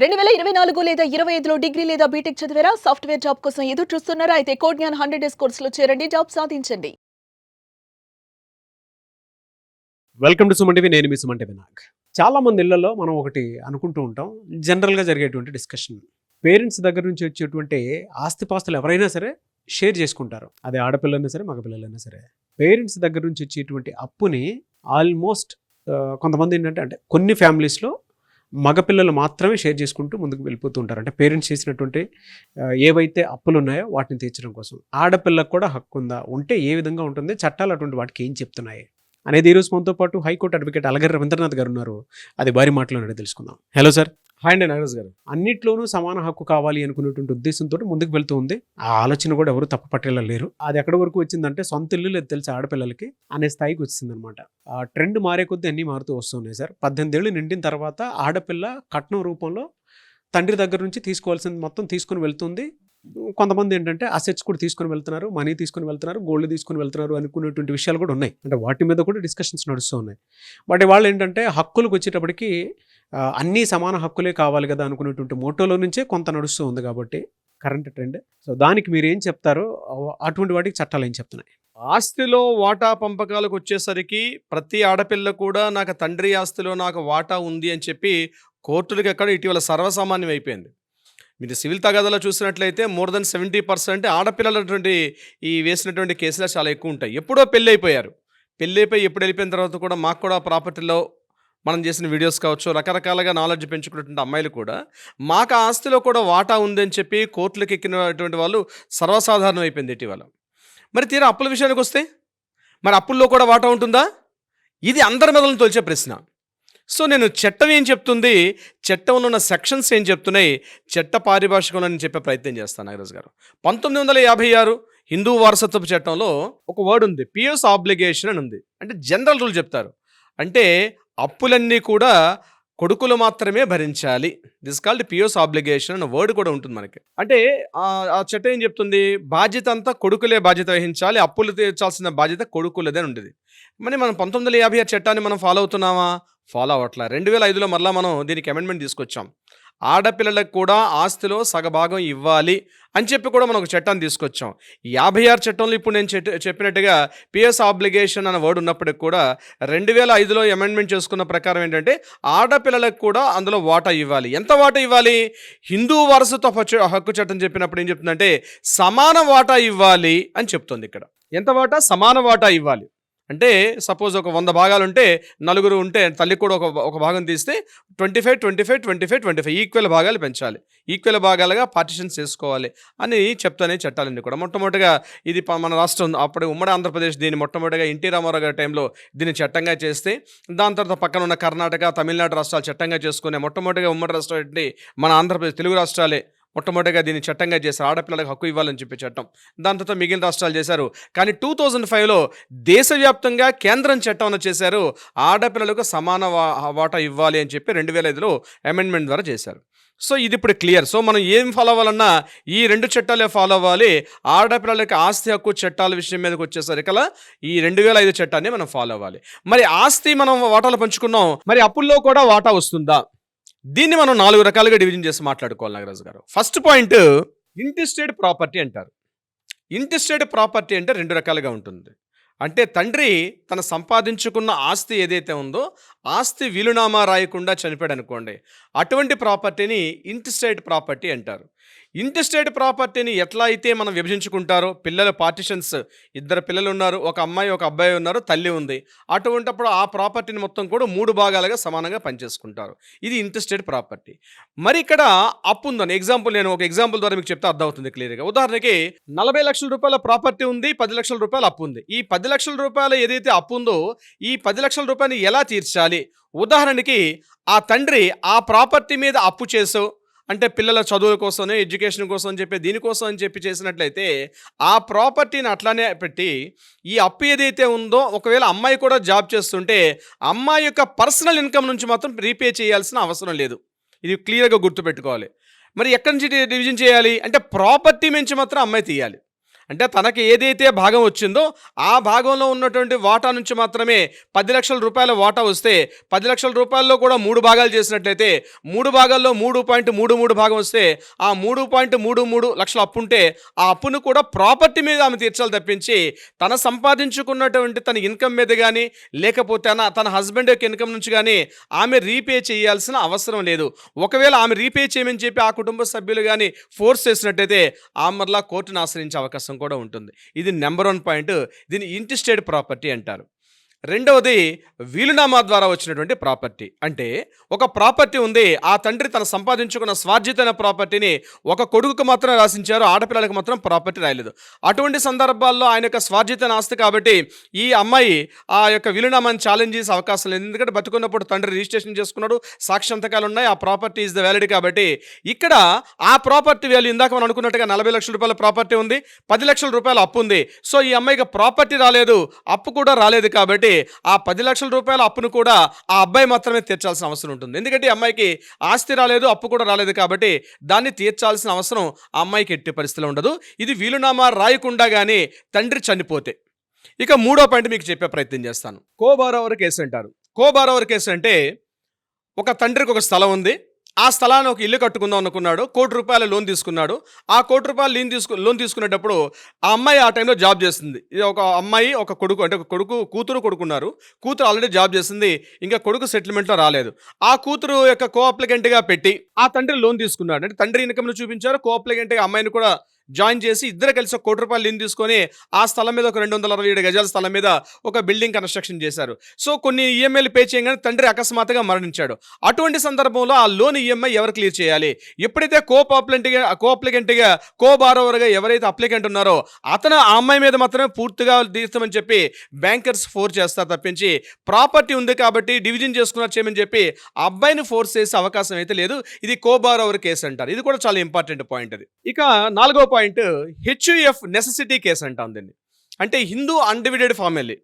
2024 లేదా 25లో డిగ్రీ లేదా బీటెక్ చదివారా? సాఫ్ట్‌వేర్ జాబ్ కోసం ఎదురు చూస్తున్నారా? అయితే కోడ్ జ్ఞాన్ 100 డేస్ కోర్సులో చేరండి. జాబ్ సాధించండి. Welcome to Suman TV. నేను మీ సుమన్ టీవీ నాగ్. చాలా మంది ఇళ్లలో మనం ఒకటి అనుకుంటూ ఉంటాం. జనరల్గా జరిగేటువంటి డిస్కషన్, పేరెంట్స్ దగ్గర నుంచి వచ్చేటువంటి ఆస్తిపాస్తులు ఎవరైనా సరే షేర్ చేసుకుంటారు. అది ఆడపిల్లైనా సరే మగపిల్లలైనా సరే. పేరెంట్స్ దగ్గర నుంచి వచ్చేటువంటి అప్పుని ఆల్మోస్ట్ కొంతమంది ఏంటంటే అంటే కొన్ని ఫ్యామిలీస్లో మగపిల్లలు మాత్రమే షేర్ చేసుకుంటూ ముందుకు వెళ్ళిపోతూ ఉంటారు. అంటే పేరెంట్స్ చేసినటువంటి ఏవైతే అప్పులు ఉన్నాయో వాటిని తీర్చడం కోసం. ఆడపిల్లకు కూడా హక్కు ఉందా, ఉంటే ఏ విధంగా ఉంటుంది, చట్టాలు అటువంటి వాటికి ఏం చెప్తున్నాయి అనేది ఈరోజు మనతో పాటు హైకోర్టు అడ్వకేట్ అలగర్రి రవీంద్రనాథ్ గారు ఉన్నారు. అది వారి మాటలోనే తెలుసుకుందాం. Hello sir. హాయ్ అండి నాగరాజ్ గారు. అన్నిట్లోనూ సమాన హక్కు కావాలి అనుకునేటువంటి ఉద్దేశంతో ముందుకు వెళ్తూ ఉంది. ఆ ఆలోచన కూడా ఎవరు తప్పు పట్టేలా లేరు. అది ఎక్కడి వరకు వచ్చిందంటే సొంత ఇల్లు లేదు తెలిసి ఆడపిల్లలకి అనే స్థాయికి వచ్చిందనమాట. ఆ ట్రెండ్ మారే కొద్దీ అన్నీ మారుతూ వస్తున్నాయి సార్. 18 ఏళ్ళు నిండిన తర్వాత ఆడపిల్ల కట్నం రూపంలో తండ్రి దగ్గర నుంచి తీసుకోవాల్సింది మొత్తం తీసుకుని వెళ్తుంది. కొంతమంది ఏంటంటే అసెట్స్ కూడా తీసుకుని వెళ్తున్నారు, మనీ తీసుకుని వెళ్తున్నారు, గోల్డ్ తీసుకుని వెళ్తున్నారు అనుకునేటువంటి విషయాలు కూడా ఉన్నాయి. అంటే వాటి మీద కూడా డిస్కషన్స్ నడుస్తూ ఉన్నాయి. బట్ వాళ్ళు ఏంటంటే హక్కులకు వచ్చేటప్పటికి అన్నీ సమాన హక్కులే కావాలి కదా అనుకునేటువంటి మోటోలో నుంచే కొంత నడుస్తూ ఉంది కాబట్టి కరెంట్ ట్రెండ్. సో దానికి మీరు ఏం చెప్తారో, అటువంటి వాటికి చట్టాలు ఏం చెప్తున్నాయి? ఆస్తిలో వాటా పంపకాలకు వచ్చేసరికి ప్రతి ఆడపిల్ల కూడా నాకు తండ్రి ఆస్తిలో నాకు వాటా ఉంది అని చెప్పి కోర్టులకు ఎక్కడ ఇటీవల సర్వసామాన్యం అయిపోయింది. మీరు సివిల్ తగాదాలో చూసినట్లయితే మోర్ దెన్ 70% ఆడపిల్లలటువంటి ఈ వేసినటువంటి కేసులు చాలా ఎక్కువ ఉంటాయి. ఎప్పుడో పెళ్ళి అయిపోయారు. పెళ్ళి అయిపోయి ఎప్పుడు వెళ్ళిపోయిన తర్వాత కూడా మాకు కూడా ప్రాపర్టీలో మనం చేసిన వీడియోస్ కావచ్చు, రకరకాలుగా నాలెడ్జ్ పెంచుకున్నటువంటి అమ్మాయిలు కూడా మాకు ఆ ఆస్తిలో కూడా వాటా ఉందని చెప్పి కోర్టులకు ఎక్కినటువంటి వాళ్ళు సర్వసాధారణం అయిపోయింది ఇటీవల. మరి తీరా అప్పుల విషయానికి వస్తే మరి అప్పుల్లో కూడా వాటా ఉంటుందా? ఇది అందరి మెదలను తొలిచే ప్రశ్న. సో నేను చట్టం ఏం చెప్తుంది, చట్టంలో ఉన్న సెక్షన్స్ ఏం చెప్తున్నాయి, చట్ట పారిభాషికంలో నేను చెప్పే ప్రయత్నం చేస్తాను నాగరాజ్ గారు. 1956 హిందూ వారసత్వపు చట్టంలో ఒక వర్డ్ ఉంది, పియస్ ఆబ్లిగేషన్ అని ఉంది. అంటే జనరల్ రూల్ చెప్తారు. అంటే అప్పులన్నీ కూడా కొడుకులు మాత్రమే భరించాలి. దిస్ కాల్డ్ పియోస్ ఆబ్లిగేషన్ అనే వర్డ్ కూడా ఉంటుంది మనకి. అంటే ఆ చట్టం ఏం చెప్తుంది, బాధ్యత అంతా కొడుకులే బాధ్యత వహించాలి, అప్పులు తీర్చాల్సిన బాధ్యత కొడుకులదే ఉండేది. మరి మనం 1956 చట్టాన్ని మనం ఫాలో అవుతున్నామా? ఫాలో అవ్వట్లా. 2005లో మరలా మనం దీనికి అమెండ్మెంట్ తీసుకొచ్చాం. ఆడపిల్లలకు కూడా ఆస్తిలో సగభాగం ఇవ్వాలి అని చెప్పి కూడా మనం ఒక చట్టాన్ని తీసుకొచ్చాం. 56 చట్టంలో ఇప్పుడు నేను చెప్పినట్టుగా పిఎస్ ఆబ్లిగేషన్ అనే వర్డ్ ఉన్నప్పటికి కూడా 2005లో అమెండ్మెంట్ చేసుకున్న ప్రకారం ఏంటంటే ఆడపిల్లలకు కూడా అందులో వాటా ఇవ్వాలి. ఎంత వాటా ఇవ్వాలి? హిందూ వారసత్వ హక్కు చట్టం చెప్పినప్పుడు ఏం చెప్తుందంటే సమాన వాటా ఇవ్వాలి అని చెప్తుంది. ఇక్కడ ఎంత వాటా? సమాన వాటా ఇవ్వాలి. అంటే సపోజ్ ఒక 100 భాగాలు ఉంటే నలుగురు ఉంటే తల్లికి కూడా ఒక భాగం తీస్తే 25, 25, 25, 25 ఈక్వల్ భాగాలు పెంచాలి, ఈక్వల్ భాగాలుగా పార్టిషన్స్ చేసుకోవాలి అని చెప్తానే చట్టాలన్నీ కూడా. మొట్టమొదటిగా ఇది మన రాష్ట్రం అప్పుడు ఉమ్మడి ఆంధ్రప్రదేశ్ దీన్ని మొట్టమొదటిగా ఎన్టీ రామారావు గారి టైంలో దీన్ని చట్టంగా చేస్తే, దాని తర్వాత పక్కన ఉన్న కర్ణాటక, తమిళనాడు రాష్ట్రాలు చట్టంగా చేసుకునే మొట్టమొదటిగా ఉమ్మడి రాష్ట్రం ఏంటి మన ఆంధ్రప్రదేశ్, తెలుగు రాష్ట్రాలే మొట్టమొదటిగా దీన్ని చట్టంగా చేశారు. ఆడపిల్లలకు హక్కు ఇవ్వాలని చెప్పి చట్టం. దాని తర్వాత మిగిలిన రాష్ట్రాలు చేశారు. కానీ 2005లో దేశవ్యాప్తంగా కేంద్రం చట్టం చేశారు, ఆడపిల్లలకు సమాన వాటా ఇవ్వాలి అని చెప్పి 2005లో అమెండ్మెంట్ ద్వారా చేశారు. సో ఇది ఇప్పుడు క్లియర్. సో మనం ఏం ఫాలో అవ్వాలన్నా ఈ 2 చట్టాలే ఫాలో అవ్వాలి. ఆడపిల్లలకి ఆస్తి హక్కు చట్టాల విషయం మీదకి వచ్చేసరికలా ఈ 2005 చట్టాన్ని మనం ఫాలో అవ్వాలి. మరి ఆస్తి మనం వాటాలు పంచుకున్నాం, మరి అప్పుల్లో కూడా వాటా వస్తుందా? దీన్ని మనం 4 రకాలుగా డివిజన్ చేసి మాట్లాడుకోవాలి నాగరాజు గారు. ఫస్ట్ పాయింట్ ఇంటెస్టేట్ ప్రాపర్టీ అంటారు. ఇంటెస్టేట్ ప్రాపర్టీ అంటే 2 రకాలుగా ఉంటుంది. అంటే తండ్రి తన సంపాదించుకున్న ఆస్తి ఏదైతే ఉందో ఆస్తి వీలునామా రాయకుండా చనిపోయాడు అనుకోండి, అటువంటి ప్రాపర్టీని ఇంటెస్టేట్ ప్రాపర్టీ అంటారు. ఇంటెస్టేట్ ప్రాపర్టీని ఎట్లా అయితే మనం విభజించుకుంటారో, పిల్లల పార్టిషన్స్, 2 పిల్లలు ఉన్నారు, ఒక అమ్మాయి ఒక అబ్బాయి ఉన్నారు, తల్లి ఉంది, అటువంటిప్పుడు ఆ ప్రాపర్టీని మొత్తం కూడా 3 భాగాలుగా సమానంగా పనిచేసుకుంటారు. ఇది ఇంటెస్టేట్ ప్రాపర్టీ. మరి ఇక్కడ అప్పు ఉందని నేను ఒక ఎగ్జాంపుల్ ద్వారా మీకు చెప్తే అర్థమవుతుంది క్లియర్గా. ఉదాహరణకి 40 లక్షల రూపాయల ప్రాపర్టీ ఉంది, 10 లక్షల రూపాయల అప్పు ఉంది. ఈ 10 లక్షల రూపాయలు ఏదైతే అప్పు ఉందో ఈ 10 లక్షల రూపాయలు ఎలా తీర్చాలి? ఉదాహరణకి ఆ తండ్రి ఆ ప్రాపర్టీ మీద అప్పు చేసో, అంటే పిల్లల చదువుల కోసం, ఎడ్యుకేషన్ కోసం అని చెప్పి దీనికోసం అని చెప్పి చేసినట్లయితే ఆ ప్రాపర్టీని అట్లానే పెట్టి ఈ అప్పు ఏదైతే ఉందో, ఒకవేళ అమ్మాయి కూడా జాబ్ చేస్తుంటే అమ్మాయి యొక్క పర్సనల్ ఇన్కమ్ నుంచి మాత్రం రీపే చేయాల్సిన అవసరం లేదు. ఇది క్లియర్గా గుర్తుపెట్టుకోవాలి. మరి ఎక్కడి నుంచి డివిజన్ చేయాలి అంటే ప్రాపర్టీ నుంచి మాత్రం అమ్మాయి తీయాలి. అంటే తనకి ఏదైతే భాగం వచ్చిందో ఆ భాగంలో ఉన్నటువంటి వాటా నుంచి మాత్రమే 10 లక్షల రూపాయల వాటా వస్తే 10 లక్షల రూపాయల్లో కూడా 3 భాగాలు చేసినట్లయితే 3 భాగాల్లో 3.33 భాగం వస్తే ఆ 3.33 లక్షల అప్పు ఉంటే ఆ అప్పును కూడా ప్రాపర్టీ మీద ఆమె తీర్చాలి తప్పించి తన సంపాదించుకున్నటువంటి తన ఇన్కమ్ మీద కానీ లేకపోతే తన హస్బెండ్ యొక్క ఇన్కమ్ నుంచి కానీ ఆమె రీపే చేయాల్సిన అవసరం లేదు. ఒకవేళ ఆమె రీపే చేయమని చెప్పి ఆ కుటుంబ సభ్యులు కానీ ఫోర్స్ చేసినట్టయితే ఆమె కోర్టును ఆశ్రయించే అవకాశం కూడా ఉంటుంది. ఇది నెంబర్ 1 పాయింట్. దీన్ని ఇంటిస్టేట్ ప్రాపర్టీ అంటారు. రెండవది వీలునామా ద్వారా వచ్చినటువంటి ప్రాపర్టీ. అంటే ఒక ప్రాపర్టీ ఉంది, ఆ తండ్రి తన సంపాదించుకున్న స్వార్జితమైన ప్రాపర్టీని ఒక కొడుకుకు మాత్రం రాసించారు, ఆడపిల్లలకు మాత్రం ప్రాపర్టీ రాయలేదు. అటువంటి సందర్భాల్లో ఆయన యొక్క స్వార్జితమైన ఆస్తి కాబట్టి ఈ అమ్మాయి ఆ యొక్క వీలునామాని ఛాలెంజ్ చేసే అవకాశం లేదు. ఎందుకంటే బతుకున్నప్పుడు తండ్రి రిజిస్ట్రేషన్ చేసుకున్నాడు, సాక్ష్యంతకాలు ఉన్నాయి, ఆ ప్రాపర్టీ ఈజ్ ద వ్యాలిడ్. కాబట్టి ఇక్కడ ఆ ప్రాపర్టీ వాల్యూ ఇందాక మనం అనుకున్నట్టుగా 40 లక్షల రూపాయల ప్రాపర్టీ ఉంది, 10 లక్షల రూపాయల అప్పు ఉంది. సో ఈ అమ్మాయికి ప్రాపర్టీ రాలేదు, అప్పు కూడా రాలేదు. కాబట్టి ఆ 10 లక్షల రూపాయల అప్పును కూడా ఆ అబ్బాయి మాత్రమే తీర్చాల్సిన అవసరం ఉంటుంది. ఎందుకంటే ఈ అమ్మాయికి ఆస్తి రాలేదు, అప్పు కూడా రాలేదు. కాబట్టి దాన్ని తీర్చాల్సిన అవసరం ఆ అమ్మాయికి ఎట్టి పరిస్థితిలో ఉండదు. ఇది వీలునామా రాయకుండా కానీ తండ్రి చనిపోతే. ఇక 3వ పాయింట్ మీకు చెప్పే ప్రయత్నం చేస్తాను. కో-బారోవర్ కేసు అంటారు. కో-బారోవర్ కేసు అంటే ఒక తండ్రికి ఒక స్థలం ఉంది, ఆ స్థలాన్ని ఒక ఇల్లు కట్టుకుందాం అనుకున్నాడు, ₹1,00,00,000 లోన్ తీసుకున్నాడు. ఆ ₹1,00,00,000 లోన్ తీసుకునేటప్పుడు ఆ అమ్మాయి ఆ టైంలో జాబ్ చేస్తుంది. ఇది ఒక అమ్మాయి ఒక కొడుకు, అంటే ఒక కూతురు కొడుకున్నారు. కూతురు ఆల్రెడీ జాబ్ చేస్తుంది, ఇంకా కొడుకు సెటిల్మెంట్లో రాలేదు. ఆ కూతురు యొక్క కో అప్లికెంట్గా పెట్టి ఆ తండ్రి లోన్ తీసుకున్నాడు. అంటే తండ్రి ఇన్కమ్ను చూపించారు, కో అప్లికెంట్గా అమ్మాయిని కూడా జాయిన్ చేసి ఇద్దరు కలిసి ₹1,00,00,000 లోన్ తీసుకొని ఆ స్థలం మీద ఒక 267 గజాల స్థలం మీద ఒక బిల్డింగ్ కన్స్ట్రక్షన్ చేశారు. సో కొన్ని ఈఎంఐలు పే చేయగానే తండ్రి అకస్మాత్తుగా మరణించాడు. అటువంటి సందర్భంలో ఆ లోన్ ఈఎంఐ ఎవరు క్లియర్ చేయాలి? ఎప్పుడైతే కో అప్లికెంట్గా కో-బారోవర్గా ఎవరైతే అప్లికెంట్ ఉన్నారో అతను ఆ అమ్మాయి మీద మాత్రమే పూర్తిగా తీర్చమని చెప్పి బ్యాంకర్స్ ఫోర్స్ చేస్తారు తప్పించి ప్రాపర్టీ ఉంది కాబట్టి డివిజన్ చేసుకున్నారు చేయమని చెప్పి ఆ అబ్బాయిని ఫోర్స్ చేసే అవకాశం అయితే లేదు. ఇది కో-బారోవర్ కేసు అంటారు. ఇది కూడా చాలా ఇంపార్టెంట్ పాయింట్. అది ఇక 4వ పాయింట్ HUF నెసెసిటీ కేసు అంటాం దీన్ని. అంటే హిందూ అన్డివిడెడ్ ఫ్యామిలీ,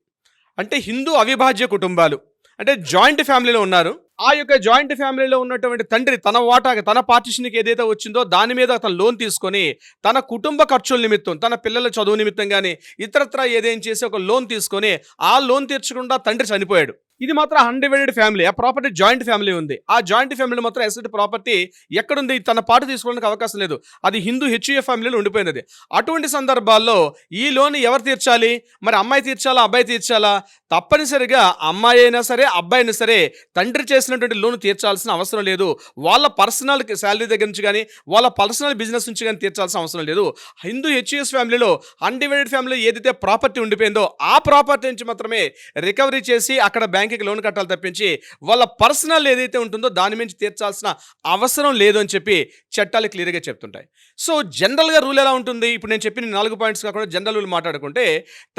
అంటే హిందూ అవిభాజ్య కుటుంబాలు, అంటే జాయింట్ ఫ్యామిలీలో ఉన్నారు. ఆ యొక్క జాయింట్ ఫ్యామిలీలో ఉన్నటువంటి తండ్రి తన వాటాగా తన పార్టిషన్కి ఏదైతే వచ్చిందో దాని మీద అతను లోన్ తీసుకొని తన కుటుంబ ఖర్చుల నిమిత్తం, తన పిల్లల చదువు నిమిత్తం కానీ ఇతరత్రా ఏదైనా చేసి ఒక లోన్ తీసుకొని ఆ లోన్ తీర్చకుండా తండ్రి చనిపోయాడు. ఇది మాత్రం అన్డివైడెడ్ ఫ్యామిలీ, ఆ ప్రాపర్టీ జాయింట్ ఫ్యామిలీ ఉంది. ఆ జాయింట్ ఫ్యామిలీ మాత్రం ఎసెట్ ప్రాపర్టీ ఎక్కడుంది, తన పాటు తీసుకోవడానికి అవకాశం లేదు. అది హిందూ HUF ఫ్యామిలీలో ఉండిపోయింది. అటువంటి సందర్భాల్లో ఈ లోన్ ఎవరు తీర్చాలి? మరి అమ్మాయి తీర్చాలా, అబ్బాయి తీర్చాలా? తప్పనిసరిగా అమ్మాయి అయినా సరే, అబ్బాయి అయినా సరే తండ్రి చేసినటువంటి లోన్ తీర్చాల్సిన అవసరం లేదు. వాళ్ళ పర్సనల్ శాలరీ దగ్గర నుంచి కానీ వాళ్ళ పర్సనల్ బిజినెస్ నుంచి కానీ తీర్చాల్సిన అవసరం లేదు. హిందూ HUF ఫ్యామిలీలో అన్డివైడెడ్ ఫ్యామిలీలో ఏదైతే ప్రాపర్టీ ఉండిపోయిందో ఆ ప్రాపర్టీ నుంచి మాత్రమే రికవరీ చేసి అక్కడ బ్యాంక్కి లోన్ కట్టాలి తప్పించి వాళ్ళ పర్సనల్ ఏదైతే ఉంటుందో దాని నుంచి తీర్చాల్సిన అవసరం లేదు అని చెప్పి చట్టాలు క్లియర్గా చెప్తుంటాయి. సో జనరల్గా రూల్ ఎలా ఉంటుంది? ఇప్పుడు నేను చెప్పిన 4 పాయింట్స్ కాకుండా జనరల్ రూల్ మాట్లాడుకుంటే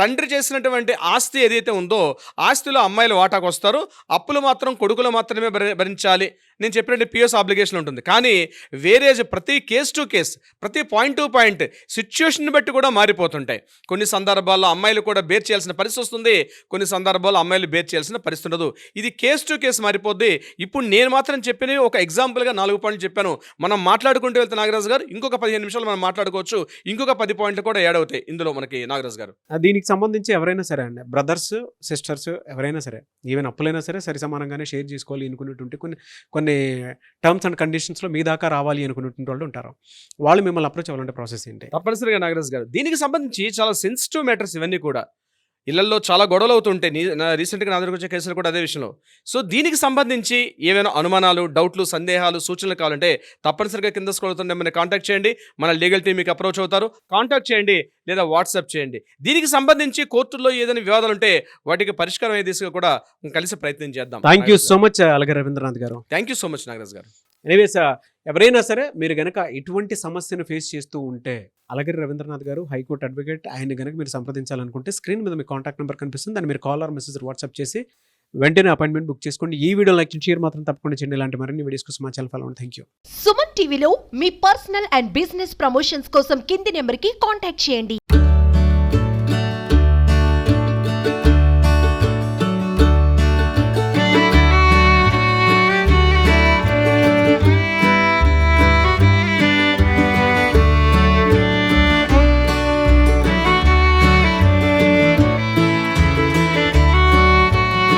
తండ్రి చేసినటువంటి ఆస్తి ఏదైతే ఉందో ఆస్తిలో అమ్మాయిలు వాటాకు వస్తారు, అప్పులు మాత్రం కొడుకులు మాత్రమే భరించాలి. నేను చెప్పినట్టు పిఎస్ ఆబ్లిగేషన్ ఉంటుంది. కానీ వేరేజ్ ప్రతి కేస్ టు కేస్, ప్రతి పాయింట్ టు పాయింట్ సిచ్యువేషన్ బట్టి కూడా మారిపోతుంటాయి. కొన్ని సందర్భాల్లో అమ్మాయిలు కూడా బేర్ చేయాల్సిన పరిస్థితి వస్తుంది, కొన్ని సందర్భాల్లో అమ్మాయిలు బేర్ చేయాల్సిన పరిస్థితి ఉండదు. ఇది కేస్ టు కేస్ మారిపోద్ది. ఇప్పుడు నేను మాత్రం చెప్పిన ఒక ఎగ్జాంపుల్గా 4 పాయింట్లు చెప్పాను. మనం మాట్లాడుకుంటూ వెళ్తే నాగరాజు గారు ఇంకొక 15 నిమిషాలు మనం మాట్లాడుకోవచ్చు. ఇంకొక 10 పాయింట్లు కూడా యాడ్ అవుతాయి ఇందులో మనకి నాగరాజు గారు. దీనికి సంబంధించి ఎవరైనా సరే అండి, బ్రదర్స్ సిస్టర్స్ ఎవరైనా సరే, ఈవెన్ అప్పులైనా సరే సరి సమానంగానే షేర్ చేసుకోవాలి అనుకునేటువంటి కొన్ని టర్మ్స్ అండ్ కండిషన్స్లో మీ దాకా రావాలి అనుకునేటువంటి వాళ్ళు ఉంటారు. వాళ్ళు మిమ్మల్ని అప్రోచ్ అవ్వాలంటే ప్రాసెస్ ఏంటి? తప్పనిసరిగా నాగరాజు గారు దీనికి సంబంధించి చాలా సెన్సిటివ్ మ్యాటర్స్ ఇవన్నీ కూడా. ఇళ్లలో చాలా గొడవలు అవుతుంటాయి. రీసెంట్గా నా దగ్గరకు వచ్చే కేసులు కూడా అదే విషయంలో. సో దీనికి సంబంధించి ఏమైనా అనుమానాలు, డౌట్లు, సందేహాలు, సూచనలు కావాలంటే తప్పనిసరిగా కింద స్క్రోల్ అవుతున్న నెంబర్ని కాంటాక్ట్ చేయండి. మన లీగల్ టీం మీకు అప్రోచ్ అవుతారు. కాంటాక్ట్ చేయండి లేదా వాట్సాప్ చేయండి. దీనికి సంబంధించి కోర్టుల్లో ఏదైనా వివాదాలు ఉంటే వాటికి పరిష్కారం అయ్యే దిశగా కూడా కలిసి ప్రయత్నం చేద్దాం. Thank you so much Alaga Ravindranath గారు. Thank you so much Nagaraj గారు. ఎనీవేస్ ఎవరైనా సరే మీరు గనక ఇటువంటి సమస్యను ఫేస్ చేస్తూ ఉంటే అలగిరి రవీంద్రనాథ్ గారు హైకోర్టు అడ్వకేట్, ఆయన గనక మీరు సంప్రదించాలనుకుంటే స్క్రీన్ మీద మీ కాంటాక్ట్ నెంబర్ కనిపిస్తుంది. దాన్ని మీరు కాల్ ఆర్ మెసేజ్ వాట్సాప్ చేసి వెంటనే అపాయింట్మెంట్ బుక్ చేసుకోండి. ఈ వీడియో లైక్ షేర్ మాత్రం తప్పకుండా చేయండి. ఇలాంటి మరిన్ని వీడియోస్ కోసం మా ఛానల్ ఫాలో అవ్వండి. Thank you. సుమన్ టీవీలో మీ పర్సనల్ అండ్ బిజినెస్ ప్రమోషన్స్ కోసం కింది నెంబర్కి కాంటాక్ట్ చేయండి.